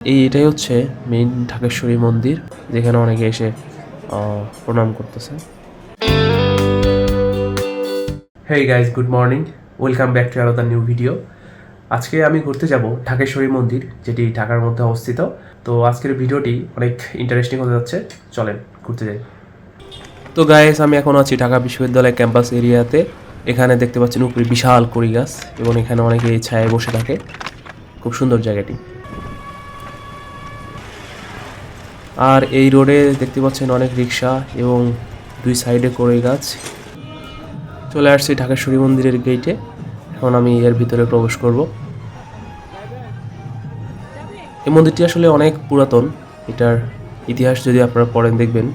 এটাই হচ্ছে মেইন ঢাকেশ্বরী মন্দির, যেখানে অনেকে এসে প্রণাম করতেছে। Hey guys, good morning, welcome back to another new video. আজকে আমি ঘুরতে যাব ঢাকেশ্বরী মন্দির, যেটি ঢাকার মধ্যে অবস্থিত। তো আজকের ভিডিওটি অনেক ইন্টারেস্টিং হতে যাচ্ছে, চলেন ঘুরতে যাই। তো গাইজ, আমি এখন আছি ঢাকা বিশ্ববিদ্যালয় ক্যাম্পাস এরিয়াতে। এখানে দেখতে পাচ্ছেন উপরে বিশাল কড়ি গাছ, এবং এখানে অনেকে এই ছায়ায় বসে থাকে। খুব সুন্দর জায়গাটি। আর এই রোডে দেখতে পাচ্ছেন অনেক রিক্সা এবং দুই সাইডে কড়ই গাছ। চলে আসছি ঢাকেশ্বরী মন্দিরের গেটে। এখন আমি এর ভিতরে প্রবেশ করব। এই মন্দিরটি আসলে অনেক পুরাতন। এটার ইতিহাস যদি আপনারা পড়েন দেখবেন।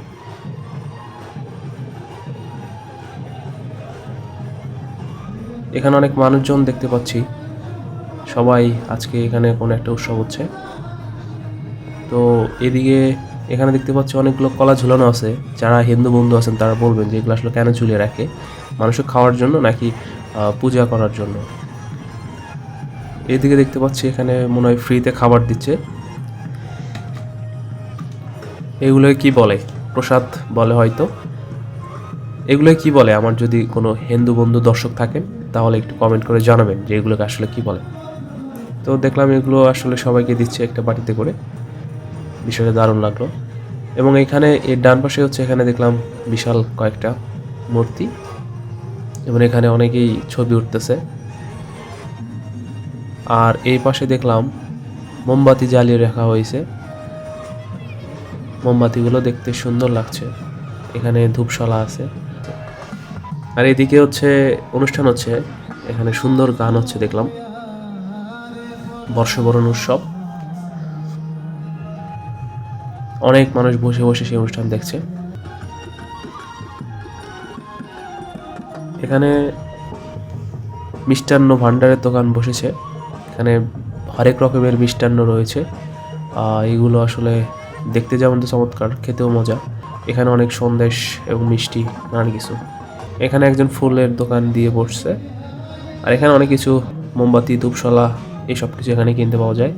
এখানে অনেক মানুষজন দেখতে পাচ্ছি, সবাই আজকে এখানে কোনো একটা উৎসব হচ্ছে। তো এখানে দেখতে পাচ্ছি অনেকগুলো কলা ঝুলানো আছে। যারা হিন্দু বন্ধু আছেন তারা বলবেন যে এগুলো আসলে কেন ঝুলিয়ে রাখে, মানুষের খাওয়ার জন্য নাকি পূজা করার জন্য। এদিকে দেখতে পাচ্ছি এখানে মনে হয় ফ্রিতে খাবার দিচ্ছে। এগুলোই কি বলে, প্রসাদ বলে হয়তো। এগুলোই কি বলে, আমার যদি কোনো হিন্দু বন্ধু দর্শক থাকেন তাহলে একটু কমেন্ট করে জানাবেন যে এগুলোকে আসলে কি বলে। তো দেখলাম এগুলো আসলে সবাইকে দিচ্ছে একটা বাটিতে করে। বিষয়টা দারুণ লাগলো। এবং এখানে এর ডান পাশে হচ্ছে, এখানে দেখলাম বিশাল কয়েকটা মূর্তি, এবং এখানে অনেকেই ছবি উঠতেছে। আর এই পাশে দেখলাম মোমবাতি জ্বালিয়ে রাখা হয়েছে। মোমবাতিগুলো দেখতে সুন্দর লাগছে। এখানে ধূপশালা আছে। আর এদিকে হচ্ছে অনুষ্ঠান হচ্ছে, এখানে সুন্দর গান হচ্ছে দেখলাম। বর্ষবরণ উৎসব। অনেক মানুষ বসে বসে সেই অনুষ্ঠান দেখছে। এখানে মিষ্টান্ন ভাণ্ডারের দোকান বসেছে। এখানে হরেক রকমের মিষ্টান্ন রয়েছে। এগুলো আসলে দেখতে যেমন তো চমৎকার, খেতেও মজা। এখানে অনেক সন্দেশ এবং মিষ্টি, নানান কিছু। এখানে একজন ফুলের দোকান দিয়ে বসছে। আর এখানে অনেক কিছু মোমবাতি, ধূপশালা, এইসব কিছু এখানে কিনতে পাওয়া যায়।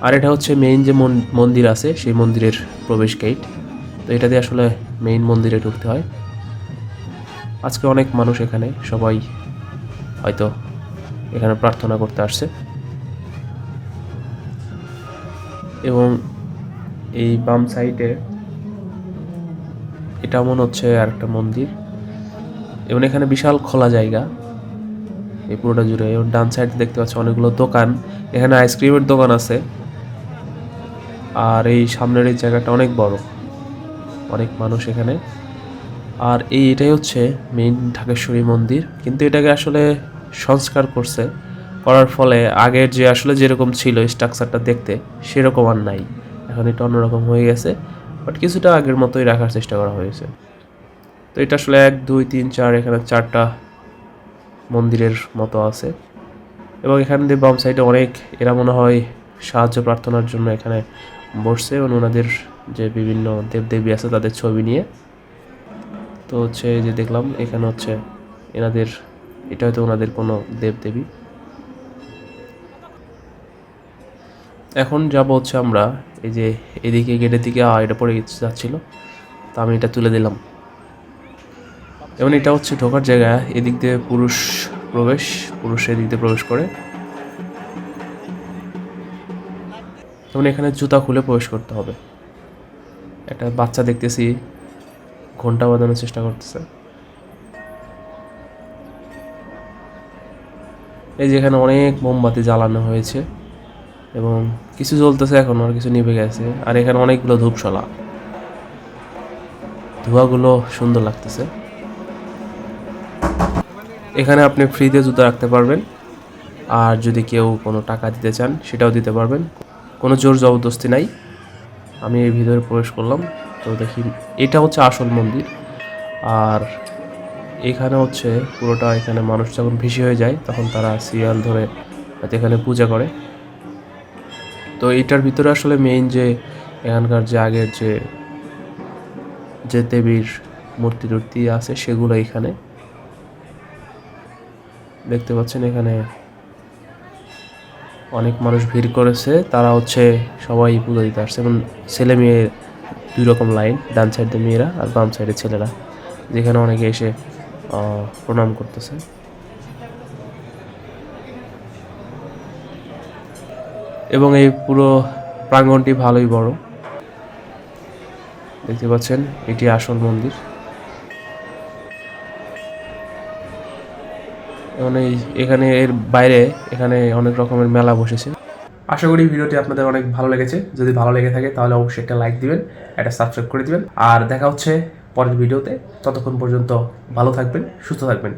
আর এটা হচ্ছে মেইন যে মন্দির আছে, সেই মন্দিরের প্রবেশ গেট। তো এটা দিয়ে আসলে মেইন মন্দিরে ঢুকতে হয়। আজকে অনেক মানুষ এখানে, সবাই হয়তো এখানে প্রার্থনা করতে আসছে। এবং এই বাম সাইডে এটা মনে হচ্ছে আর একটা মন্দির। এবং এখানে বিশাল খোলা জায়গা এই পুরোটা জুড়ে। এবং ডান সাইডে দেখতে পাচ্ছি অনেকগুলো দোকান। এখানে আইসক্রিমের দোকান আছে। আর এই সামনের এই জায়গাটা অনেক বড়, অনেক মানুষ এখানে। আর এটাই হচ্ছে মেইন ঢাকেশ্বরী মন্দির, কিন্তু এটাকে আসলে সংস্কার করার ফলে আগের যে আসলে যেরকম ছিল স্ট্রাকচারটা দেখতে, সেরকম আর নাই। এখন এটা অন্যরকম হয়ে গেছে, বাট কিছুটা আগের মতোই রাখার চেষ্টা করা হয়েছে। তো এটা আসলে 1 2 3 4, এখানে 4টা মন্দিরের মতো আছে। এবং এখান দিয়ে বাম সাইডে অনেক, এরা মনে হয় সাহায্য প্রার্থনার জন্য এখানে বসছে, এবং ওনাদের যে বিভিন্ন দেবদেবী আছে তাদের ছবি নিয়ে। তো হচ্ছে যে দেখলাম এখানে হচ্ছে এনাদের, এটা হয়তো ওনাদের কোনো দেবদেবী। এখন যাব হচ্ছে আমরা এই যে এদিকে গেটের দিকে, এটা পড়ে যাচ্ছিল, তো আমি এটা তুলে দিলাম। এবং এটা হচ্ছে ঢোকার জায়গা। এদিক দিয়ে পুরুষ এদিক দিয়ে প্রবেশ করে। এবং এখানে জুতা খুলে প্রবেশ করতে হবে। একটা বাচ্চা দেখতেছি ঘন্টা বাজানোর চেষ্টা করতেছে। এই যে এখানে অনেক মোমবাতি জ্বালানো হয়েছে, এবং কিছু জ্বলতেছে এখন, আর কিছু নিভে গেছে। আর এখানে অনেকগুলো ধূপশালা, ধোঁয়াগুলো সুন্দর লাগতেছে। এখানে আপনি ফ্রিতে জুতা রাখতে পারবেন, আর যদি কেউ কোনো টাকা দিতে চান সেটাও দিতে পারবেন। কোনো জোর জবরদস্তি নাই। আমি এই ভিতরে প্রবেশ করলাম। তো দেখি এটা হচ্ছে আসল মন্দির। আর এখানে হচ্ছে পুরোটা, এখানে মানুষ যখন বেশি হয়ে যায় তখন তারা সিরিয়াল ধরে হয়তো এখানে পূজা করে। তো এটার ভিতরে আসলে মেইন যে এখানকার যে আগের যে দেবীর মূর্তি টূর্তি আছে সেগুলো এখানে দেখতে পাচ্ছেন। এখানে অনেক মানুষ ভিড় করেছে, তারা হচ্ছে সবাই পুজো দিতে আসছে। এবং ছেলে মেয়ে 2 রকম লাইন, ডান সাইডে মেয়েরা আর বাম সাইডে ছেলেরা, যেখানে অনেকে এসে প্রণাম করতেছে। এবং এই পুরো প্রাঙ্গণটি ভালোই বড়, দেখতে পাচ্ছেন এটি আসল মন্দির। মানে এখানে এর বাইরে এখানে অনেক রকমের মেলা বসেছে। আশা করি ভিডিওটি আপনাদের অনেক ভালো লেগেছে। যদি ভালো লেগে থাকে তাহলে অবশ্যই একটা লাইক দিবেন, একটা সাবস্ক্রাইব করে দিবেন। আর দেখা হচ্ছে পরের ভিডিওতে। ততক্ষণ পর্যন্ত ভালো থাকবেন, সুস্থ থাকবেন।